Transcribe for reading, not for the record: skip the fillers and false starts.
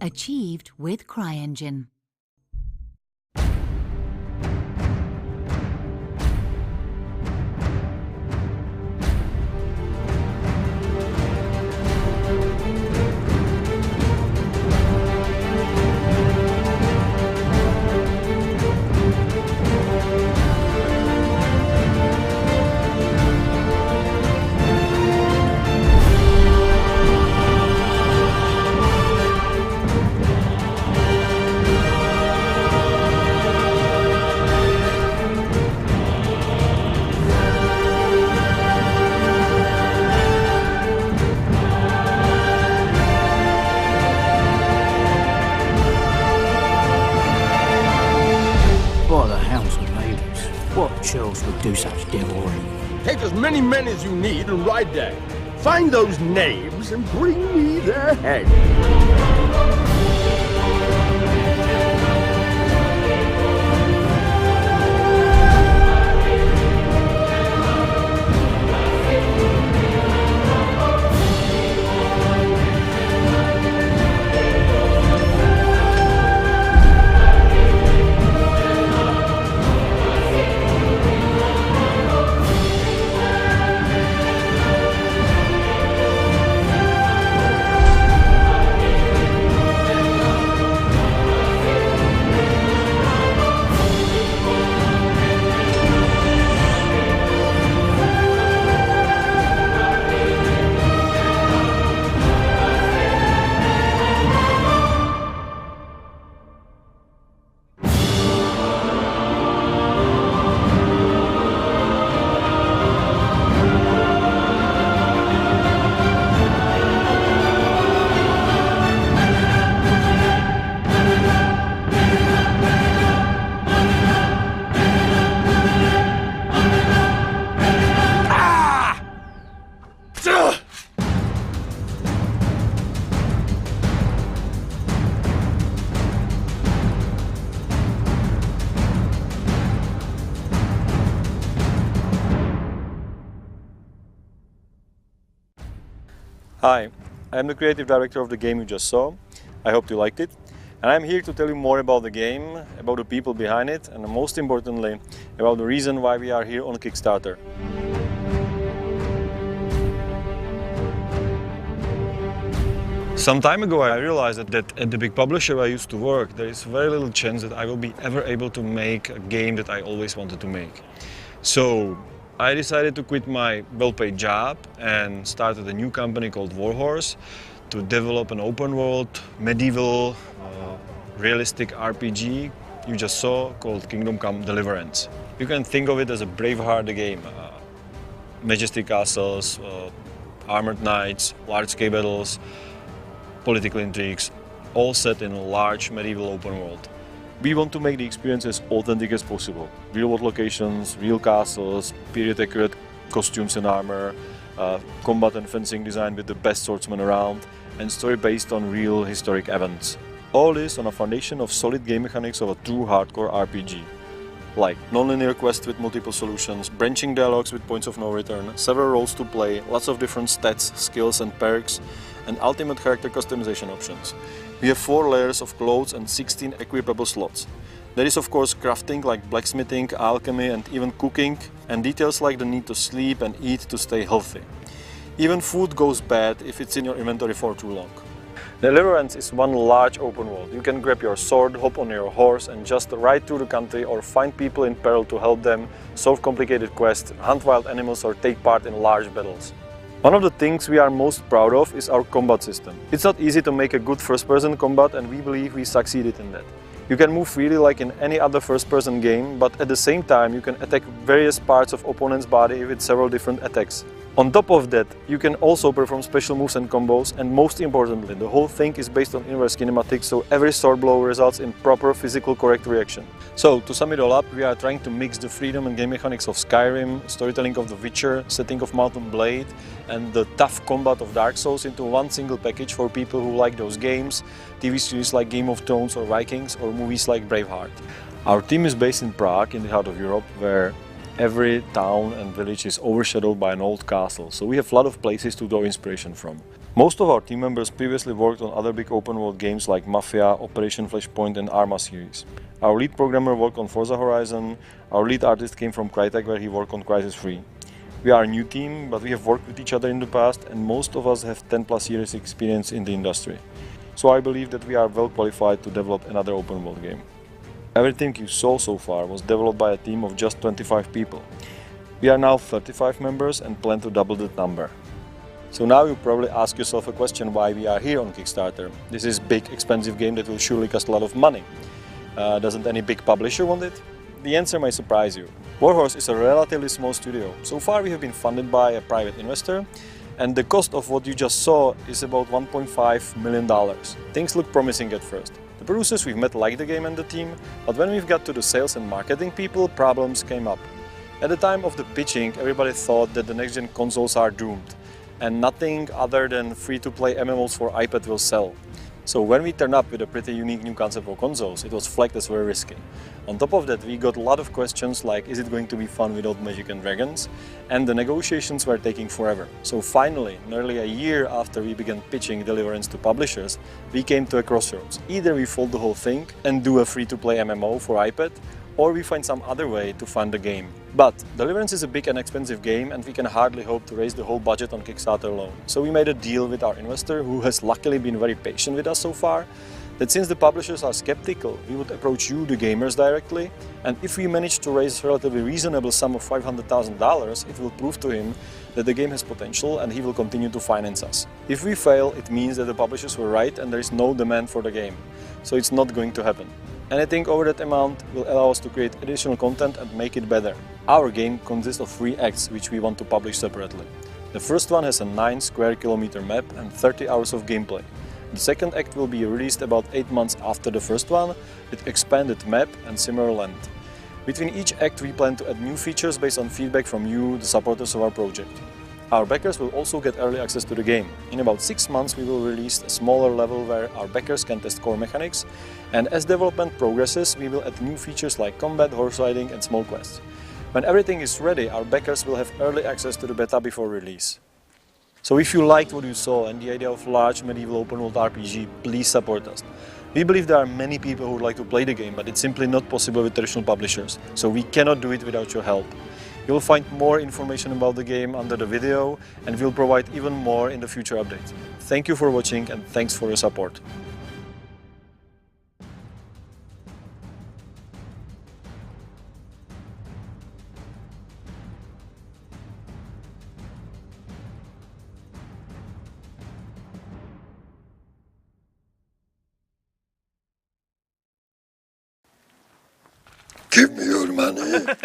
Achieved with CryEngine. What churls would do such devilry? Take as many men as you need and ride there. Find those knaves and bring me their head. Hi, I'm the creative director of the game you just saw. I hope you liked it. And I'm here to tell you more about the game, about the people behind it, and most importantly, about the reason why we are here on Kickstarter. Some time ago I realized that at the big publisher I used to work, there is very little chance that I will be ever able to make a game that I always wanted to make. So I decided to quit my well-paid job and started a new company called Warhorse to develop an open-world, medieval, realistic RPG you just saw called Kingdom Come Delivrance. You can think of it as a Braveheart game. Majestic castles, armored knights, large-scale battles, political intrigues, all set in a large medieval open world. We want to make the experience as authentic as possible. Real-world locations, real castles, period-accurate costumes and armor, combat and fencing design with the best swordsmen around, and story based on real historic events. All this on a foundation of solid game mechanics of a true hardcore RPG. Like non-linear quests with multiple solutions, branching dialogues with points of no return, several roles to play, lots of different stats, skills and perks, and ultimate character customization options. We have 4 layers of clothes and 16 equipable slots. There is of course crafting like blacksmithing, alchemy and even cooking, and details like the need to sleep and eat to stay healthy. Even food goes bad if it's in your inventory for too long. Delivrance is one large open world. You can grab your sword, hop on your horse and just ride through the country or find people in peril to help them, solve complicated quests, hunt wild animals or take part in large battles. One of the things we are most proud of is our combat system. It's not easy to make a good first-person combat and we believe we succeeded in that. You can move freely like in any other first-person game, but at the same time you can attack various parts of opponent's body with several different attacks. On top of that, you can also perform special moves and combos, and most importantly, the whole thing is based on inverse kinematics, so every sword blow results in proper physical correct reaction. So, to sum it all up, we are trying to mix the freedom and game mechanics of Skyrim, storytelling of The Witcher, setting of Mount and Blade, and the tough combat of Dark Souls into one single package for people who like those games, TV series like Game of Thrones or Vikings, or movies like Braveheart. Our team is based in Prague, in the heart of Europe, where Every town and village is overshadowed by an old castle, so we have a lot of places to draw inspiration from. Most of our team members previously worked on other big open world games like Mafia, Operation Flashpoint and Arma series. Our lead programmer worked on Forza Horizon, our lead artist came from Crytek where he worked on Crysis 3. We are a new team, but we have worked with each other in the past and most of us have 10+ years experience in the industry. So I believe that we are well qualified to develop another open world game. Everything you saw so far was developed by a team of just 25 people. We are now 35 members and plan to double that number. So now you probably ask yourself a question why we are here on Kickstarter. This is a big, expensive game that will surely cost a lot of money. Doesn't any big publisher want it? The answer may surprise you. Warhorse is a relatively small studio. So far we have been funded by a private investor and the cost of what you just saw is about $1.5 million. Things look promising at first. The producers we've met like the game and the team, but when we've got to the sales and marketing people, problems came up. At the time of the pitching, everybody thought that the next-gen consoles are doomed and nothing other than free-to-play MMOs for iPad will sell. So when we turned up with a pretty unique new concept for consoles, it was flagged as very risky. On top of that, we got a lot of questions like, is it going to be fun without magic and dragons? And the negotiations were taking forever. So finally, nearly a year after we began pitching Delivrance to publishers, we came to a crossroads. Either we fold the whole thing and do a free-to-play MMO for iPad, or we find some other way to fund the game. But Delivrance is a big and expensive game and we can hardly hope to raise the whole budget on Kickstarter alone. So we made a deal with our investor, who has luckily been very patient with us so far, that since the publishers are skeptical, we would approach you, the gamers, directly, and if we manage to raise a relatively reasonable sum of $500,000, it will prove to him that the game has potential and he will continue to finance us. If we fail, it means that the publishers were right and there is no demand for the game. So it's not going to happen. Anything over that amount will allow us to create additional content and make it better. Our game consists of 3 acts which we want to publish separately. The first one has a 9 square kilometer map and 30 hours of gameplay. The second act will be released about 8 months after the first one, with expanded map and similar length. Between each act we plan to add new features based on feedback from you, the supporters of our project. Our backers will also get early access to the game. In about 6 months we will release a smaller level where our backers can test core mechanics, and as development progresses we will add new features like combat, horse riding and small quests. When everything is ready, our backers will have early access to the beta before release. So if you liked what you saw and the idea of large medieval open world RPG, please support us. We believe there are many people who would like to play the game, but it's simply not possible with traditional publishers, so we cannot do it without your help. You will find more information about the game under the video and we'll provide even more in the future updates. Thank you for watching and thanks for your support. Give me your money.